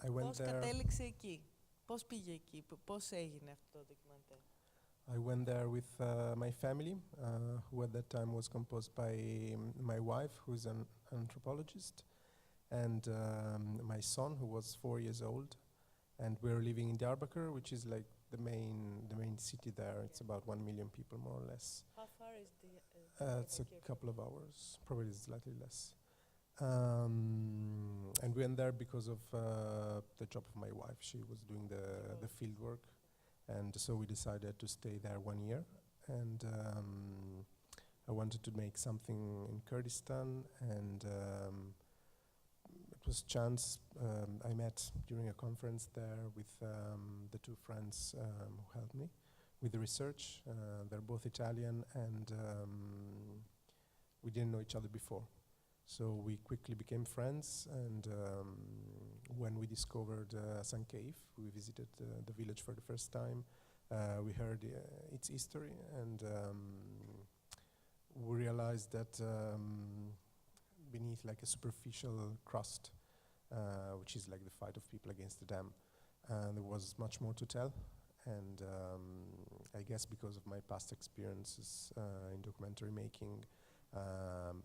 I went Πώς there. κατέληξε εκεί, πώς πήγε εκεί, πώς έγινε αυτό το ντοκιμαντέρ? I went there with my family, who at that time was composed by my wife, who is an anthropologist, and my son, who was 4 years old. And we're living in Diyarbakir, which is like the main city there. It's about 1 million people, more or less. How far is It's a couple of hours, probably slightly less. And we went there because of the job of my wife. She was doing the field work. And so we decided to stay there 1 year. And I wanted to make something in Kurdistan. And it was chance. I met during a conference there with the two friends who helped me with the research. They're both Italian, and we didn't know each other before. So we quickly became friends, and when we discovered San Cave, we visited the village for the first time. We heard its history, and we realized that beneath like a superficial crust, which is like the fight of people against the dam, there was much more to tell. And I guess because of my past experiences in documentary making,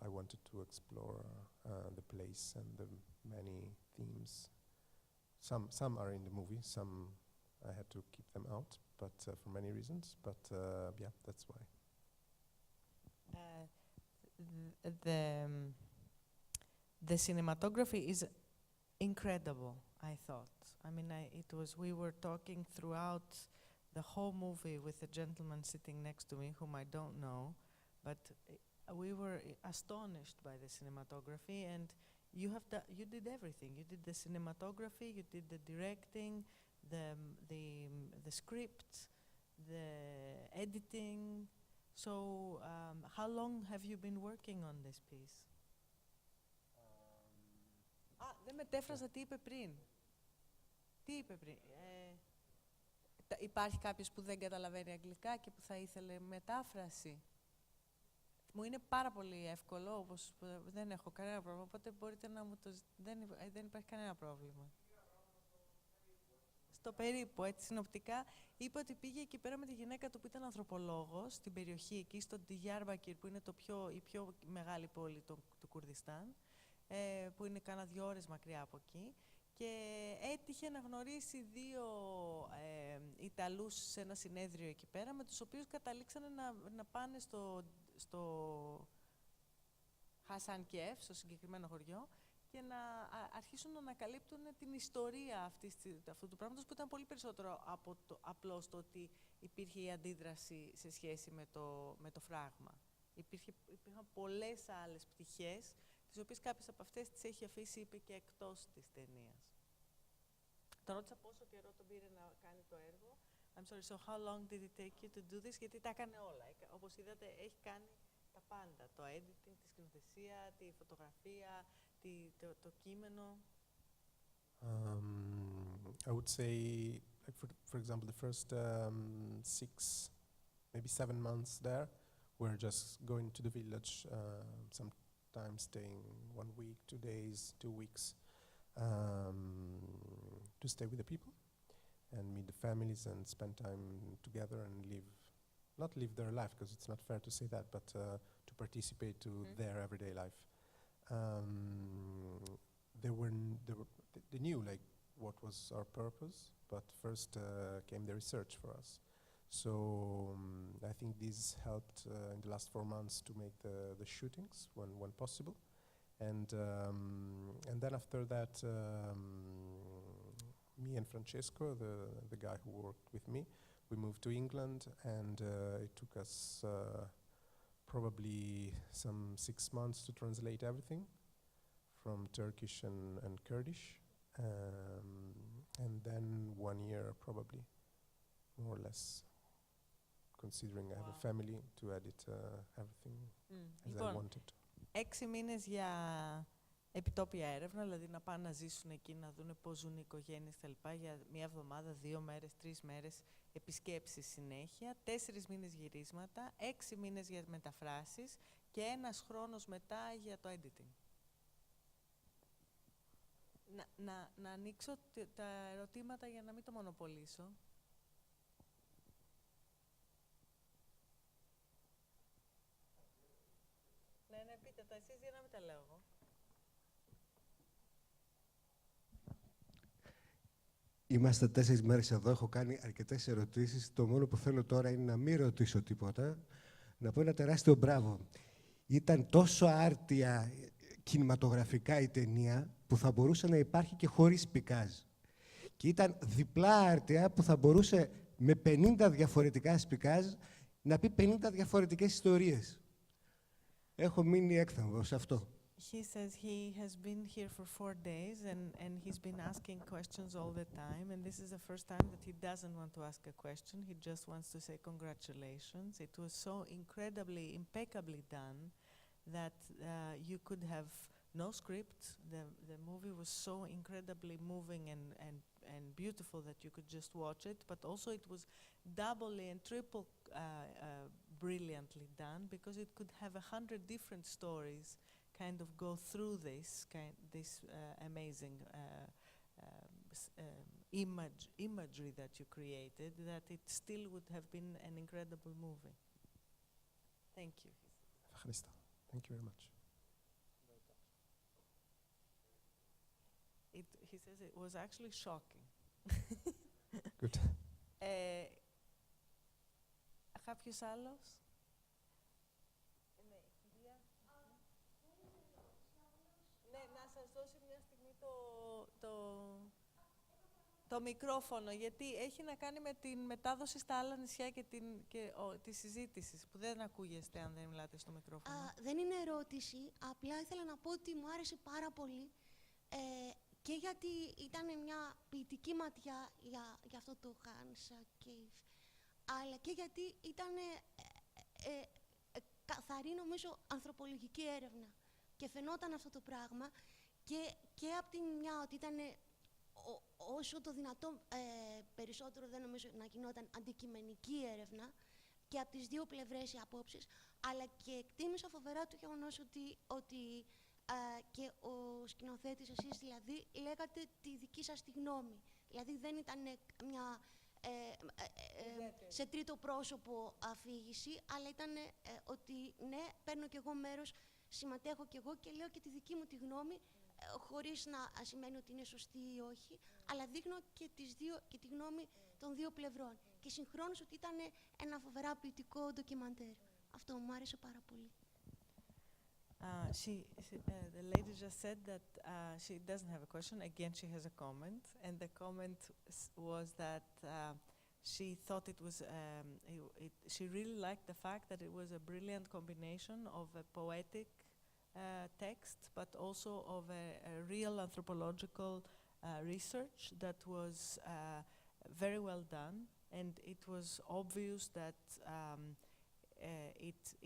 I wanted to explore the place and the many themes. Some are in the movie, some I had to keep them out, but for many reasons. But yeah, that's why. The cinematography is incredible, I thought. I mean, we were talking throughout the whole movie with a gentleman sitting next to me, whom I don't know, but we were astonished by the cinematography, and you did everything. You did the cinematography, you did the directing, the script, the editing. So, how long have you been working on this piece? Δεν μετέφρασα τι είπε πριν. Τι είπε πριν. Υπάρχει κάποιος που δεν καταλαβαίνει αγγλικά και που θα ήθελε μετάφραση? Μου είναι πάρα πολύ εύκολο, όπως δεν έχω κανένα πρόβλημα, οπότε μπορείτε να μου το... Δεν υπάρχει κανένα πρόβλημα. Στο περίπου, έτσι συνοπτικά, είπε ότι πήγε εκεί πέρα με τη γυναίκα του που ήταν ανθρωπολόγος, στην περιοχή εκεί, στο Diyarbakir, που είναι η πιο μεγάλη πόλη του Κουρδιστάν, που είναι κάνα 2 ώρες μακριά από εκεί, και έτυχε να γνωρίσει 2 Ιταλούς σε ένα συνέδριο εκεί πέρα, με τους οποίους καταλήξανε να πάνε στο Χασανκιέφ, στο συγκεκριμένο χωριό, και να αρχίσουν να ανακαλύπτουν την ιστορία αυτού του πράγματος, που ήταν πολύ περισσότερο από απλώς το ότι υπήρχε η αντίδραση σε σχέση με το φράγμα. Υπήρχαν πολλές άλλες πτυχές, τις οποίες κάποιες από αυτές τις έχει αφήσει, είπε, και εκτός της ταινίας. Τον ρώτησα πόσο καιρό τον πήρε να κάνει το έργο. I'm sorry, so how long did it take you to do this? Γιατί τα έκανε όλα. Όπως είδατε, έχει κάνει τα πάντα. Το editing, τη σκηνοθεσία, τη φωτογραφία, το κείμενο. I would say, like for example, the first 6, maybe 7 months there, we're just going to the village, sometimes staying 1 week, 2 days, 2 weeks, to stay with the people and meet the families and spend time together and not live their life, because it's not fair to say that, but to participate to their everyday life. They knew like what was our purpose, but first came the research for us. So I think this helped in the last 4 months to make the shootings when possible, and then after that, me and Francesco, the guy who worked with me, we moved to England, and it took us probably some 6 months to translate everything from Turkish and Kurdish, and then 1 year probably, more or less, considering I have a family, to edit everything as I wanted. 6 μήνες για επιτόπια έρευνα, δηλαδή να πάνε να ζήσουν εκεί, να δουν πώς ζουν οι οικογένειες κτλ. Για 1 εβδομάδα, 2 μέρες, 3 μέρες επισκέψεις συνέχεια, 4 μήνες γυρίσματα, 6 μήνες για μεταφράσεις και 1 χρόνος μετά για το editing. Να ανοίξω τα ερωτήματα για να μην το μονοπολίσω. Ναι, πείτε τα εσείς για να μην τα λέω εγώ. Είμαστε 4 μέρες εδώ, έχω κάνει αρκετές ερωτήσεις. Το μόνο που θέλω τώρα είναι να μην ρωτήσω τίποτα, να πω ένα τεράστιο μπράβο. Ήταν τόσο άρτια κινηματογραφικά η ταινία που θα μπορούσε να υπάρχει και χωρίς πικάζ. Και ήταν διπλά άρτια που θα μπορούσε με 50 διαφορετικά σπικάζ να πει 50 διαφορετικές ιστορίες. Έχω μείνει έκθαμβος σε αυτό. He says he has been here for 4 days and he's been asking questions all the time, and this is the first time that he doesn't want to ask a question. He just wants to say congratulations. It was so incredibly, impeccably done that you could have no script. The movie was so incredibly moving and beautiful that you could just watch it, but also it was doubly and triple brilliantly done, because it could have 100 different stories kind of go through this amazing imagery that you created, that it still would have been an incredible movie. Thank you. Thank you very much. He says it was actually shocking. Good. Κάποιος άλλος? Να σας δώσει μια στιγμή το μικρόφωνο, γιατί έχει να κάνει με την μετάδοση στα άλλα νησιά και τη συζήτηση, που δεν ακούγεστε αν δεν μιλάτε στο μικρόφωνο. Δεν είναι ερώτηση, απλά ήθελα να πω ότι μου άρεσε πάρα πολύ και γιατί ήταν μια ποιητική ματιά για αυτό το Hans Cave, αλλά και γιατί ήταν καθαρή, νομίζω, ανθρωπολογική έρευνα και φαινόταν αυτό το πράγμα. Και από τη μια ότι ήταν όσο το δυνατόν περισσότερο, δεν νομίζω να γινόταν αντικειμενική έρευνα, και από τις δύο πλευρές οι απόψεις, αλλά και εκτίμησα φοβερά το γεγονός ότι και ο σκηνοθέτης, εσείς δηλαδή, λέγατε τη δική σας τη γνώμη. Δηλαδή δεν ήταν μια σε τρίτο πρόσωπο αφήγηση, αλλά ήταν ότι ναι, παίρνω κι εγώ μέρος, συμμετέχω κι εγώ και λέω και τη δική μου τη γνώμη, χωρίς να σημαίνει ότι είναι σωστή ή όχι, αλλά δείχνω και τη γνώμη των δύο πλευρών. Και συγχρόνως ότι ήταν ένα φοβερά ποιητικό ντοκιμαντέρ. Αυτό μου άρεσε πάρα πολύ. The lady just said that she doesn't have a question. Again, she has a comment, and the comment was that she thought it was. She really liked the fact that it was a brilliant combination of a poetic text, but also of a real anthropological research that was very well done, and it was obvious that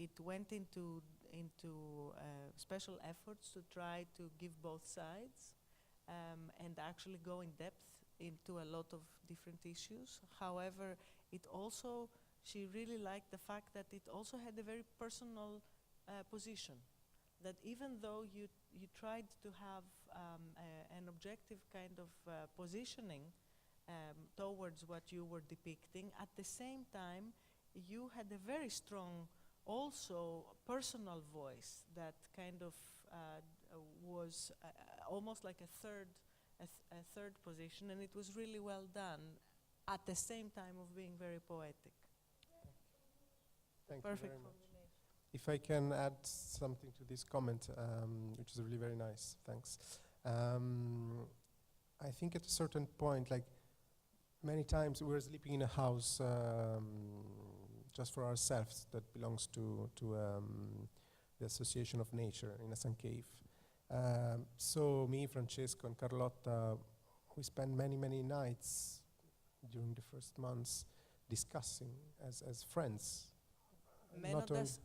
it went into special efforts to try to give both sides and actually go in depth into a lot of different issues. However, she really liked the fact that it also had a very personal position. That even though you tried to have an objective kind of positioning towards what you were depicting, at the same time you had a very strong also personal voice that kind of was almost like a third position, and it was really well done at the same time of being very poetic. Thank Perfect you very much. combination. If I can add something to this comment, which is really very nice, thanks. I think at a certain point, like many times we're sleeping in a house just for ourselves that belongs to the Association of Nature in a sun cave. So me, Francesco, and Carlotta, we spent many nights during the first months discussing as friends.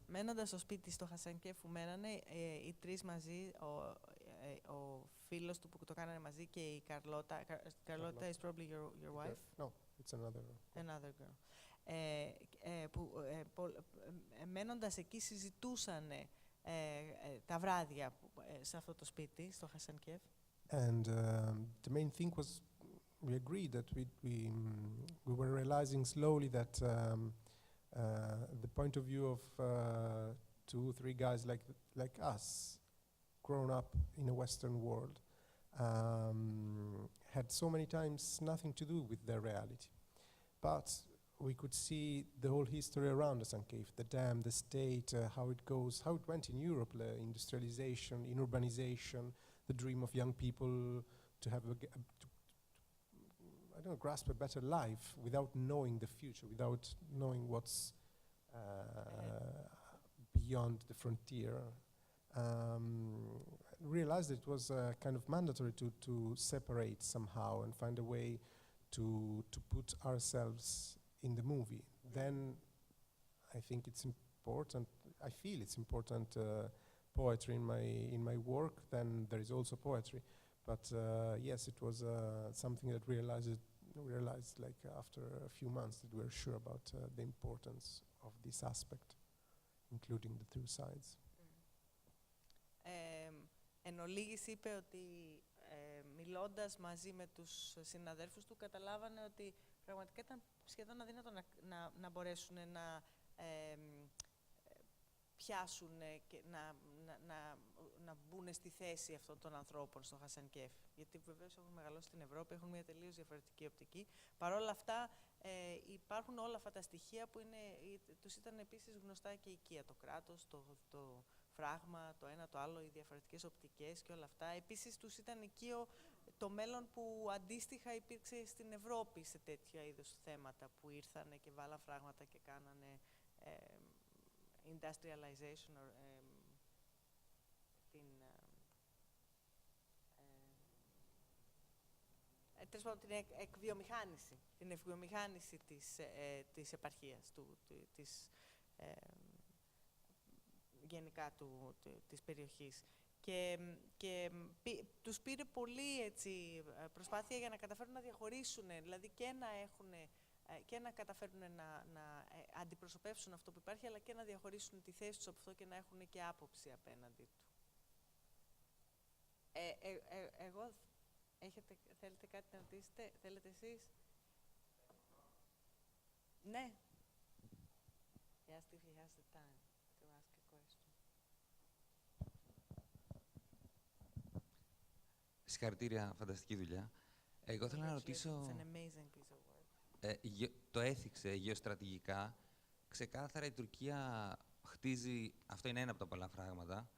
Μένοντας στο σπίτι στο Χασανκέφ που μένανε, οι τρεις μαζί, ο φίλος του που το κάνανε μαζί και η Καρλώτα. Καρλώτα is probably your wife? No, it's another girl. Μένοντας εκεί συζητούσαν τα βράδια σε αυτό το σπίτι, στο Χασανκέφ. And the main thing was we agreed that we were realizing slowly that the point of view of 2, 3 guys like us, grown up in a Western world, had so many times nothing to do with their reality. But we could see the whole history around the Sun Cave, the dam, the state, how it goes, how it went in Europe, industrialization, in urbanization, the dream of young people to have I don't know, grasp a better life without knowing the future, without knowing what's beyond the frontier. Realized it was kind of mandatory to separate somehow and find a way to put ourselves in the movie. Then I think it's important, I feel it's important poetry in my work, then there is also poetry. But yes, it was something that we realized like after a few months that we were sure about the importance of this aspect, including the two sides. Εν ολίγης είπε ότι μιλώντας μαζί με τους συναδέλφους του καταλάβανε ότι πραγματικά ήταν σχεδόν αδύνατο να μπορέσουν να πιάσουν και να μπουν στη θέση αυτών των ανθρώπων στο Χασανκέφ. Γιατί βεβαίως έχουν μεγαλώσει στην Ευρώπη, έχουν μια τελείως διαφορετική οπτική. Παρ' όλα αυτά υπάρχουν όλα αυτά τα στοιχεία που τους ήταν επίσης γνωστά και οικία. Το κράτος, το φράγμα, το ένα, το άλλο, οι διαφορετικές οπτικές και όλα αυτά. Επίσης τους ήταν οικείο το μέλλον που αντίστοιχα υπήρξε στην Ευρώπη σε τέτοια είδους θέματα που ήρθανε και βάλαν φράγματα και κάνανε industrialization, την εκβιομηχάνηση, την εκβιομηχάνηση της επαρχίας, γενικά της περιοχής. Και τους πήρε πολύ έτσι, προσπάθεια για να καταφέρουν να διαχωρίσουν, δηλαδή και να καταφέρουν να αντιπροσωπεύσουν αυτό που υπάρχει, αλλά και να διαχωρίσουν τη θέση τους από αυτό και να έχουν και άποψη απέναντι του. Θέλετε κάτι να ρωτήσετε, θέλετε εσείς? Ναι. He asked if he has the time to ask a question. Συγχαρητήρια, φανταστική δουλειά. Εγώ θέλω να ρωτήσω... It's an amazing piece of work. Το έθιξε γεωστρατηγικά. Ξεκάθαρα η Τουρκία χτίζει, αυτό είναι ένα από τα πολλά φράγματα,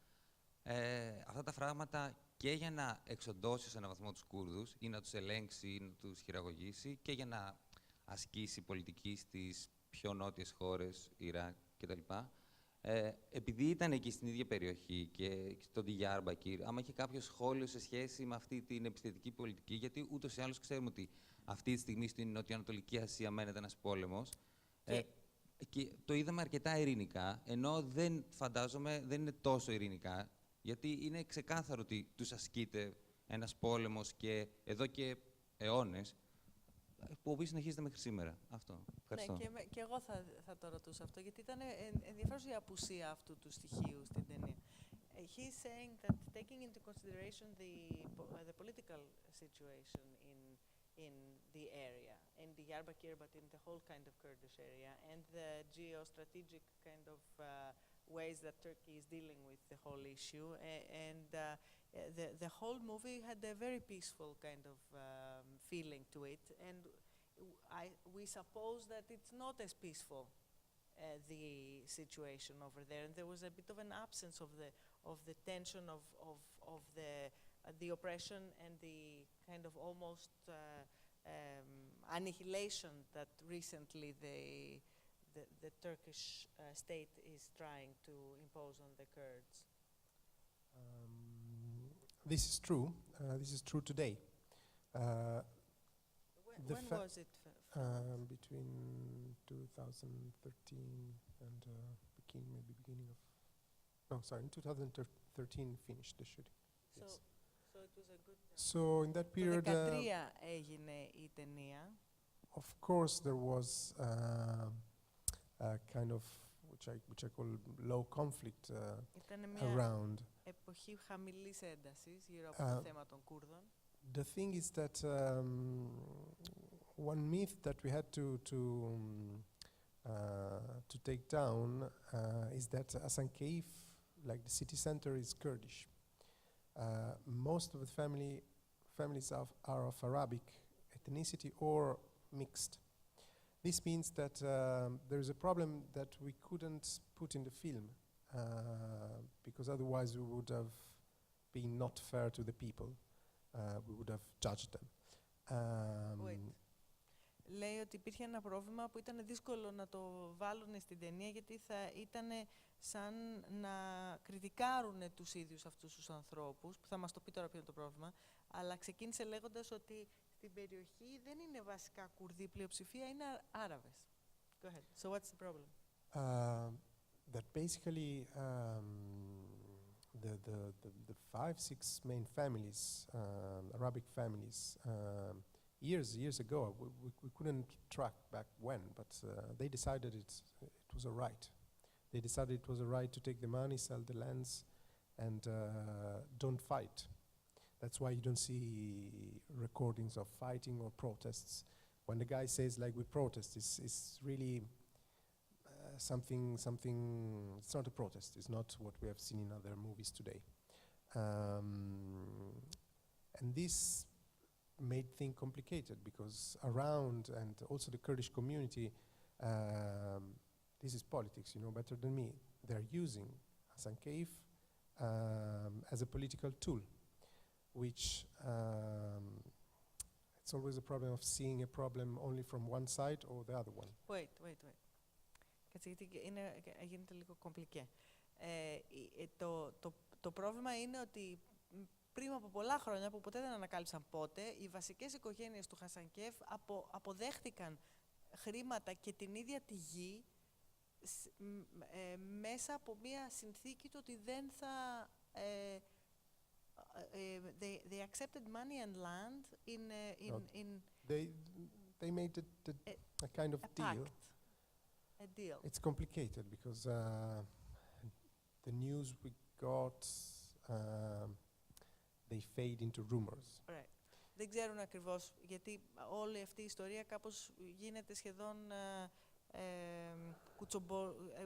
αυτά τα φράγματα και για να εξοντώσει σε έναν βαθμό τους Κούρδους ή να τους ελέγξει ή να τους χειραγωγήσει και για να ασκήσει πολιτική στις πιο νότιες χώρες, Ιράκ κτλ. Επειδή ήταν εκεί στην ίδια περιοχή και στο Διάρμπακυρ, άμα είχε κάποιο σχόλιο σε σχέση με αυτή την επιθετική πολιτική, γιατί ούτως ή άλλως ξέρουμε ότι αυτή τη στιγμή στην Νοτιοανατολική Ασία μένεται ένας πόλεμος, και το είδαμε αρκετά ειρηνικά, ενώ φαντάζομαι δεν είναι τόσο ειρηνικά, γιατί είναι ξεκάθαρο ότι τους ασκείται ένας πόλεμος και εδώ και αιώνες, που ο οποίος συνεχίζεται μέχρι σήμερα. Αυτό. Ευχαριστώ. Ναι, και εγώ θα το ρωτούσα αυτό, γιατί ήταν ενδιαφέρουσα η απουσία αυτού του στοιχείου στην ταινία. He's saying that taking into consideration the political situation in the area, in Diyarbakir, but in the whole kind of Kurdish area, and the geostrategic kind of ways that Turkey is dealing with the whole issue, and the whole movie had a very peaceful kind of feeling to it, and we suppose that it's not as peaceful, the situation over there, and there was a bit of an absence of the tension of the oppression and the kind of almost annihilation that recently the Turkish state is trying to impose on the Kurds. This is true. This is true today. When was it? Between 2013 and beginning of... No, sorry, in 2013 finished the shooting. So, Yes. so it was a good... So in that period... Το 2013 έγινε η ταινία. Of course, there was a kind of, which I call low conflict around. εποχή χαμηλής έντασης γύρω από το θέμα των Κούρδων. The thing is that one myth that we had to take down is that Hasan Keyf, like the city center, is Kurdish. Most of the families are of Arabic ethnicity or mixed. This means that there is a problem that we couldn't put in the film because otherwise we would have been not fair to the people. We would have judged them. Λέει ότι υπήρχε ένα πρόβλημα που ήταν δύσκολο να το βάλουν στην ταινία γιατί θα ήταν σαν να κριτικάρουν τους ίδιους αυτούς τους ανθρώπους, που θα μας το πει τώρα ποιο είναι το πρόβλημα, αλλά ξεκίνησε λέγοντας ότι στην περιοχή δεν είναι βασικά Κουρδοί, πλειοψηφία είναι Άραβες. Go ahead. So what's the problem? That basically the 5-6 main families, Arabic families, years ago, we couldn't track back when, but they decided it was a right. They decided it was a right to take the money, sell the lands, and don't fight. That's why you don't see recordings of fighting or protests. When the guy says, like, we protest, it's really something, it's not a protest. It's not what we have seen in other movies today. And this made things complicated because around, and also the Kurdish community, this is politics, you know better than me. They're using Hasan Keyf as a political tool, which it's always a problem of seeing a problem only from one side or the other one. Wait. Κάτσε, γιατί γίνεται λίγο κομπλικέ. Το πρόβλημα είναι ότι πριν από πολλά χρόνια, που ποτέ δεν ανακάλυψαν πότε, οι βασικές οικογένειες του Χασαν Κeyf αποδέχτηκαν χρήματα και την ίδια τη γη μέσα από μια συνθήκη του ότι δεν θα... they accepted money and land in they made a kind of deal. A deal. It's complicated because the news we got, they fade into rumors. Right. Δεν ξέρουν ακριβώς, γιατί όλη αυτή η ιστορία κάπως γίνεται σχεδόν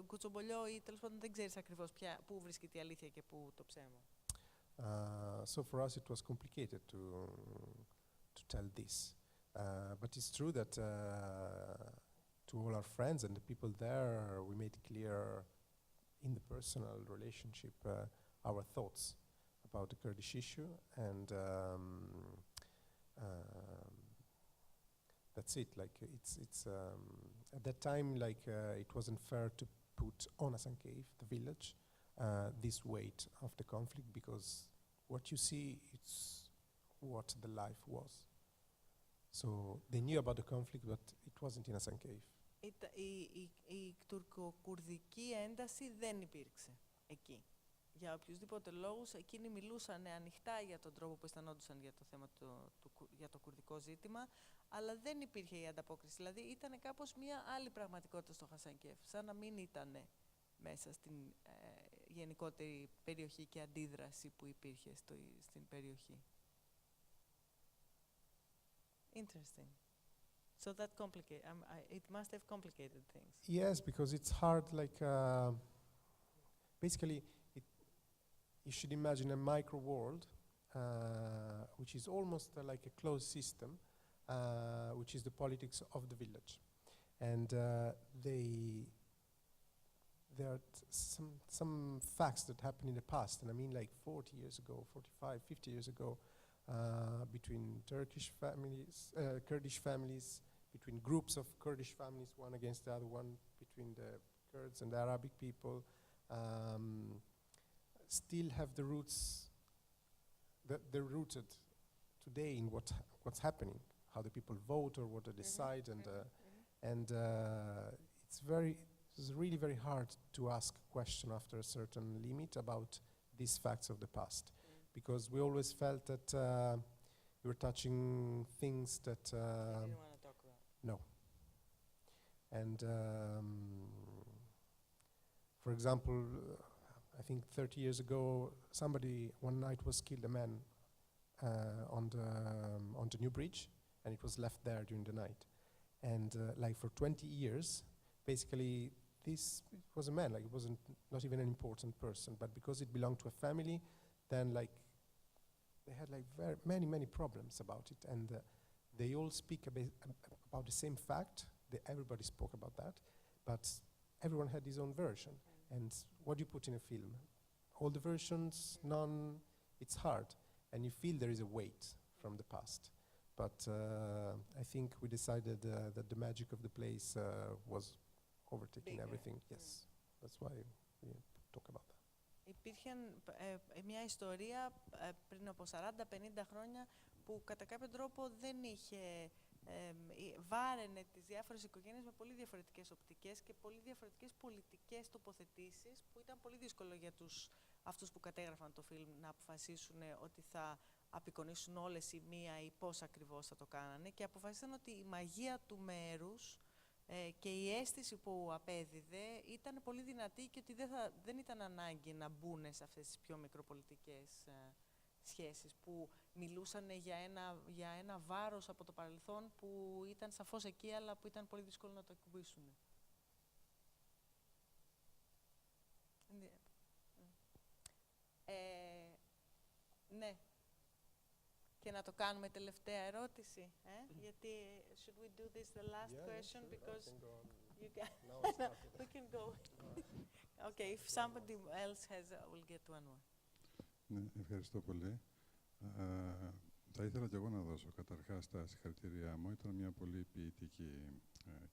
κουτσομπολιό ή τέλος πάντων δεν ξέρεις ακριβώς πού βρίσκεται η αλήθεια και πού το ψέμα. So for us it was complicated to tell this. But it's true that to all our friends and the people there, we made clear in the personal relationship our thoughts about the Kurdish issue, and that's it. Like it's at that time, like it wasn't fair to put on Hasan Keyf, the village, this weight of the conflict, because what you see, it's what the life was. So they knew about the conflict, but it wasn't in Hasan Keyf. Η τουρκοκουρδική ένταση δεν υπήρξε εκεί. Για οποιουσδήποτε λόγους, εκείνοι μιλούσαν ανοιχτά για τον τρόπο που αισθανόντουσαν για το θέμα για το κουρδικό ζήτημα, αλλά δεν υπήρχε η ανταπόκριση. Δηλαδή ήταν κάπως μια άλλη πραγματικότητα στο Χασαν Κeyf, σαν να μην ήταν μέσα στην γενικότερη περιοχή και αντίδραση που υπήρχε στην περιοχή. Interesting. So that it must have complicated things. Yes, because it's hard, like, basically, you should imagine a micro world, which is almost like a closed system, which is the politics of the village. And there are some facts that happened in the past, and I mean like 40 years ago, 45, 50 years ago, between Turkish families, Kurdish families, between groups of Kurdish families, one against the other one, between the Kurds and the Arabic people, still have the roots, they're rooted today in what's happening, how the people vote or what they decide, and it's really very hard to ask a question after a certain limit about these facts of the past, because we always felt that we were touching things that I didn't want to talk about. no. And for example, I think 30 years ago, somebody one night was killed, a man, on the New Bridge, and it was left there during the night. And like for 20 years, basically, this was a man, like it wasn't not even an important person, but because it belonged to a family, then like they had like many problems about it, and they all speak about the same fact. Everybody spoke about that, but everyone had his own version. And what do you put in a film? All the versions, none. It's hard, and you feel there is a weight from the past. But I think we decided that the magic of the place was overtaking Bigger. everything. Yes, that's why we talk about that. Υπήρχε μια ιστορία πριν από 40-50 χρόνια που κατά κάποιο τρόπο δεν είχε, βάραινε τις διάφορες οικογένειες με πολύ διαφορετικές οπτικές και πολύ διαφορετικές πολιτικές τοποθετήσεις, που ήταν πολύ δύσκολο για αυτούς που κατέγραφαν το φιλμ να αποφασίσουν ότι θα απεικονίσουν όλες η μία ή πώς ακριβώς θα το κάνανε, και αποφασίσαν ότι η μαγεία του μέρους και η αίσθηση που απέδιδε ήταν πολύ δυνατή και ότι δεν ήταν ανάγκη να μπουν σε αυτές τις πιο μικροπολιτικές σχέσεις που μιλούσαν για ένα βάρος από το παρελθόν που ήταν σαφώς εκεί, αλλά που ήταν πολύ δύσκολο να το εκπουμπήσουν. Ναι. Και να το κάνουμε τελευταία ερώτηση, γιατί should we do this the last question, sure, because I can go on. you can Now I started. we can go. Okay, if somebody else has, we'll get one more. Ναι, ευχαριστώ πολύ. Θα ήθελα και εγώ να δώσω καταρχάς τα συγχαρητήριά μου. Ήταν μια πολύ ποιητική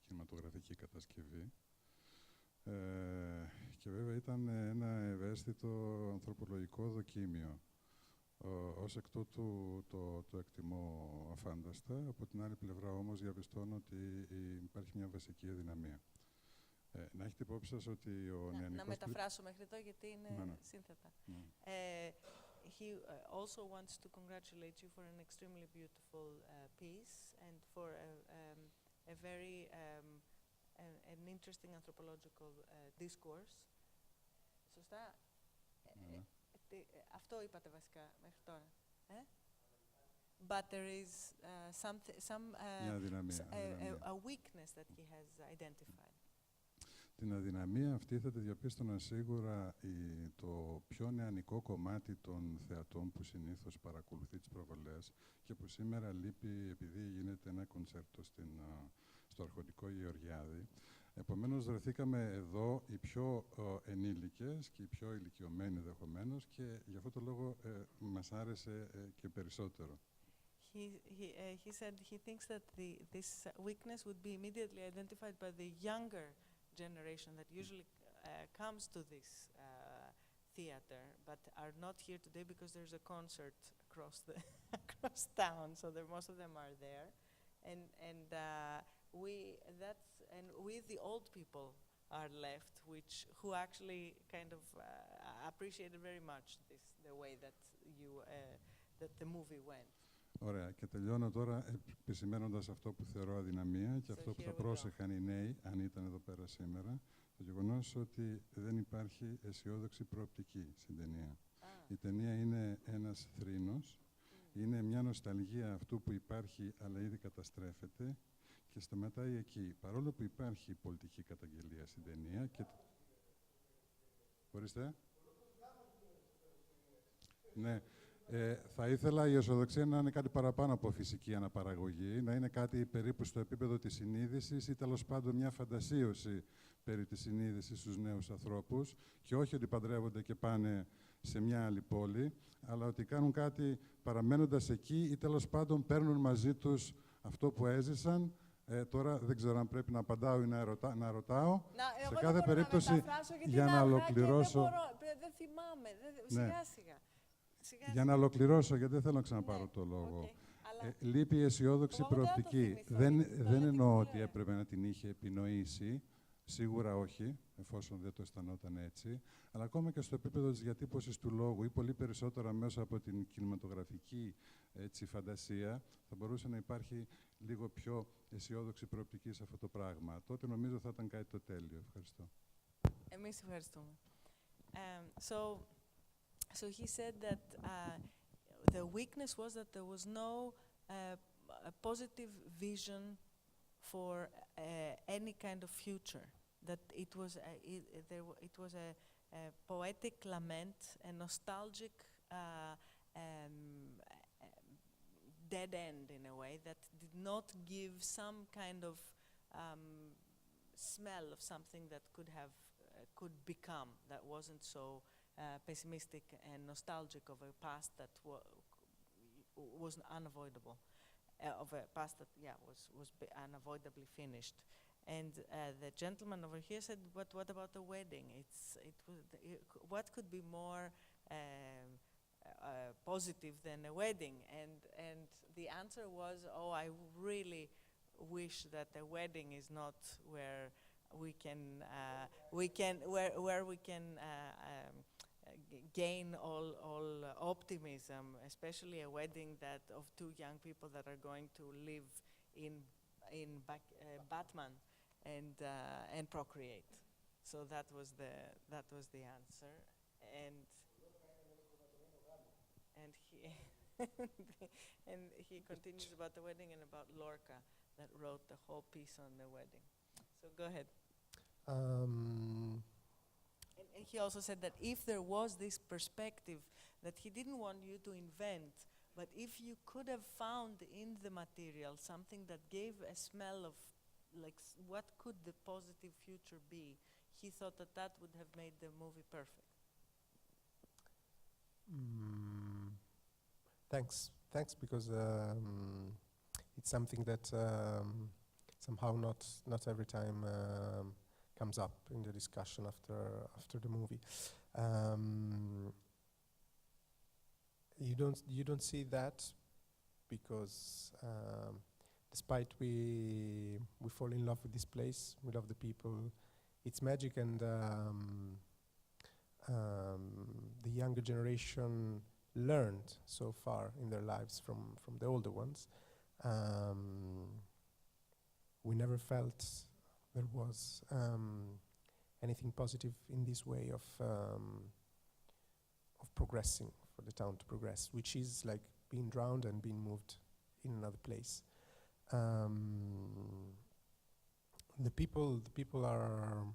κινηματογραφική κατασκευή. Και βέβαια ήταν ένα ευαίσθητο ανθρωπολογικό δοκίμιο. Ως εκ τούτου το εκτιμώ αφάνταστα. Από την άλλη πλευρά όμως διαπιστώνω ότι υπάρχει μια βασική αδυναμία. Να έχετε υπόψη σας ότι ο νεανικός... Να μεταφράσω μέχρι εδώ γιατί είναι σύνθετα. He also wants to congratulate you for an extremely beautiful piece and for a very an interesting anthropological discourse. Σωστά? Αυτό είπατε βασικά μέχρι τώρα. But there is a weakness that he has identified. Την αδυναμία αυτή θα τη διαπίστωνα σίγουρα το πιο νεανικό κομμάτι των θεατών που συνήθως παρακολουθεί τις προβολές και που σήμερα λείπει επειδή γίνεται ένα κονσέρτο στο Αρχοντικό Γεωργιάδη. Επομένως, βρεθήκαμε εδώ οι πιο ενήλικες και οι πιο ηλικιωμένοι ενδεχομένως και γι' αυτό το λόγο μας άρεσε και περισσότερο. He said he thinks that this weakness would be immediately identified by the younger generation that usually comes to this theater, but are not here today because there's a concert across town, so most of them are there, and we the old people are left, who actually kind of appreciated very much the way that that the movie went. Ωραία. Και τελειώνω τώρα επισημαίνοντας αυτό που θεωρώ αδυναμία και αυτό που θα πρόσεχαν οι νέοι, αν ήταν εδώ πέρα σήμερα, το γεγονός ότι δεν υπάρχει αισιόδοξη προοπτική στην ταινία. Η ταινία είναι ένας θρήνος, είναι μια νοσταλγία αυτού που υπάρχει αλλά ήδη καταστρέφεται και σταματάει εκεί. Παρόλο που υπάρχει πολιτική καταγγελία στην ταινία και... Ορίστε. Ναι. Θα ήθελα η αισιοδοξία να είναι κάτι παραπάνω από φυσική αναπαραγωγή, να είναι κάτι περίπου στο επίπεδο της συνείδησης ή τέλος πάντων μια φαντασίωση περί της συνείδησης στους νέους ανθρώπους και όχι ότι παντρεύονται και πάνε σε μια άλλη πόλη, αλλά ότι κάνουν κάτι παραμένοντας εκεί ή τέλος πάντων παίρνουν μαζί τους αυτό που έζησαν. Τώρα δεν ξέρω αν πρέπει να απαντάω ή να ρωτάω. Σε κάθε περίπτωση, για να ολοκληρώσω... Δεν θυμάμαι, σιγά σιγά. Για να ολοκληρώσω, γιατί δεν θέλω να ξαναπάρω το λόγο. Λείπει η αισιόδοξη προοπτική. Δεν εννοώ ότι έπρεπε να την είχε επινοήσει, σίγουρα όχι, εφόσον δεν το αισθανόταν έτσι, αλλά ακόμα και στο επίπεδο της διατύπωσης του λόγου ή πολύ περισσότερο μέσα από την κινηματογραφική φαντασία, θα μπορούσε να υπάρχει λίγο πιο αισιόδοξη προοπτική σε αυτό το πράγμα. Τότε νομίζω θα ήταν κάτι το τέλειο. Ευχαριστώ. Εμείς ευχαριστούμε. So he said that the weakness was that there was no a positive vision for any kind of future. That it was a poetic lament, a nostalgic dead end in a way that did not give some kind of smell of something that could become, that wasn't so pessimistic and nostalgic of a past that was unavoidable, of a past that was unavoidably finished. And the gentleman over here said, "But what about the wedding? What could be more positive than a wedding?" And the answer was, "Oh, I really wish that a wedding is not where we can gain all optimism, especially a wedding of two young people that are going to live in Batman and procreate." So that was the answer, and he continues about the wedding and about Lorca that wrote the whole piece on the wedding. So go ahead. And he also said that if there was this perspective that he didn't want you to invent, but if you could have found in the material something that gave a smell of like what could the positive future be, he thought that that would have made the movie perfect. Thanks, because it's something that somehow not every time comes up in the discussion after the movie. You don't see that because despite we fall in love with this place, we love the people, it's magic, and the younger generation learned so far in their lives from the older ones. We never felt there was anything positive in this way of progressing, for the town to progress, which is like being drowned and being moved in another place. The people are.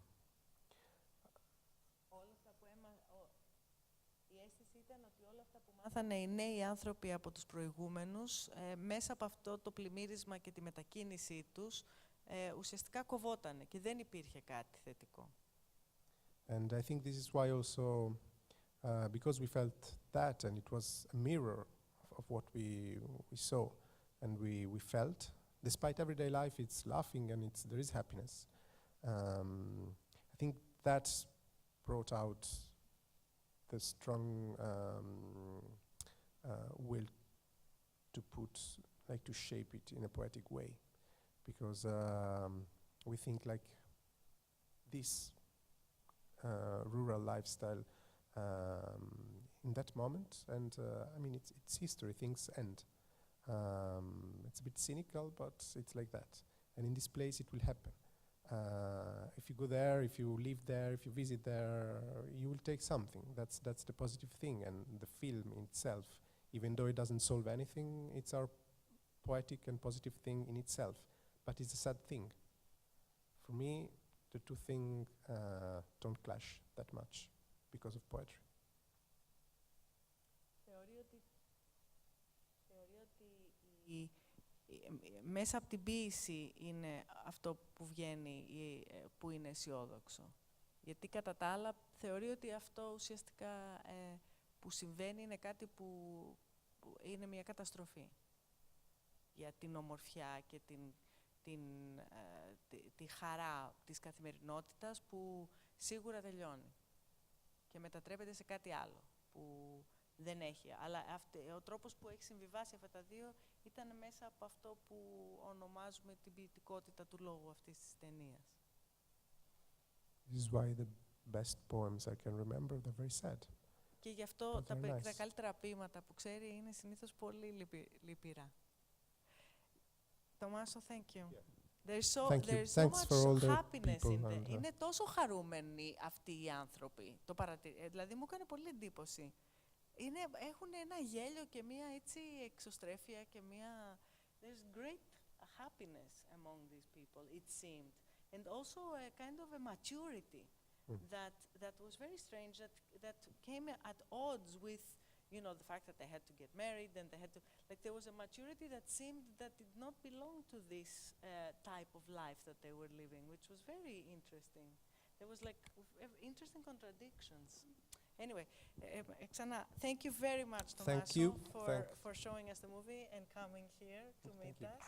Η αίσθηση ήταν ότι όλα αυτά που μάθανε οι νέοι άνθρωποι από τους προηγούμενους, μέσα από αυτό το πλημμύρισμα και τη μετακίνησή τους, ουσιαστικά κοβότανε και δεν υπήρχε κάτι θετικό. And I think this is why also, because we felt that, and it was a mirror of what we saw, and we felt, despite everyday life, it's laughing and there is happiness. I think that brought out the strong will to shape it in a poetic way, because we think like this rural lifestyle in that moment, and I mean it's history, things end. It's a bit cynical, but it's like that, and in this place it will happen. If you go there, if you live there, if you visit there, you will take something. That's the positive thing, and the film itself, even though it doesn't solve anything, it's our poetic and positive thing in itself, but it's a sad thing. For me, the two things don't clash that much because of poetry. Θεωρεί ότι μέσα από την ποίηση είναι αυτό που βγαίνει, που είναι αισιόδοξο. Γιατί κατά τα άλλα θεωρεί ότι αυτό ουσιαστικά που συμβαίνει είναι κάτι που είναι μια καταστροφή για την ομορφιά και τη χαρά της καθημερινότητας που σίγουρα τελειώνει και μετατρέπεται σε κάτι άλλο που δεν έχει. Αλλά ο τρόπος που έχει συμβιβάσει αυτά τα δύο ήταν μέσα από αυτό που ονομάζουμε την ποιητικότητα του λόγου αυτής της ταινίας. This is why the best poems I can remember, they're very sad. Και γι' αυτό τα καλύτερα ποίηματα που ξέρει είναι συνήθως πολύ λυπηρά. Tommaso, thank you. Yeah. Thank you. There's so Thanks much for all the happiness people in there. and, Είναι τόσο χαρούμενοι αυτοί οι άνθρωποι. Δηλαδή μου έκανε πολύ εντύπωση. Έχουν ένα γέλιο και μία έτσι εξωστρέφεια και μία... There's great happiness among these people, it seemed. And also a kind of a maturity that was very strange, that came at odds with, you know, the fact that they had to get married and they had to, like there was a maturity that seemed that did not belong to this type of life that they were living, which was very interesting. There was like interesting contradictions. Anyway, Xana, thank you very much, Tommaso, you. for showing us the movie and coming here to meet us.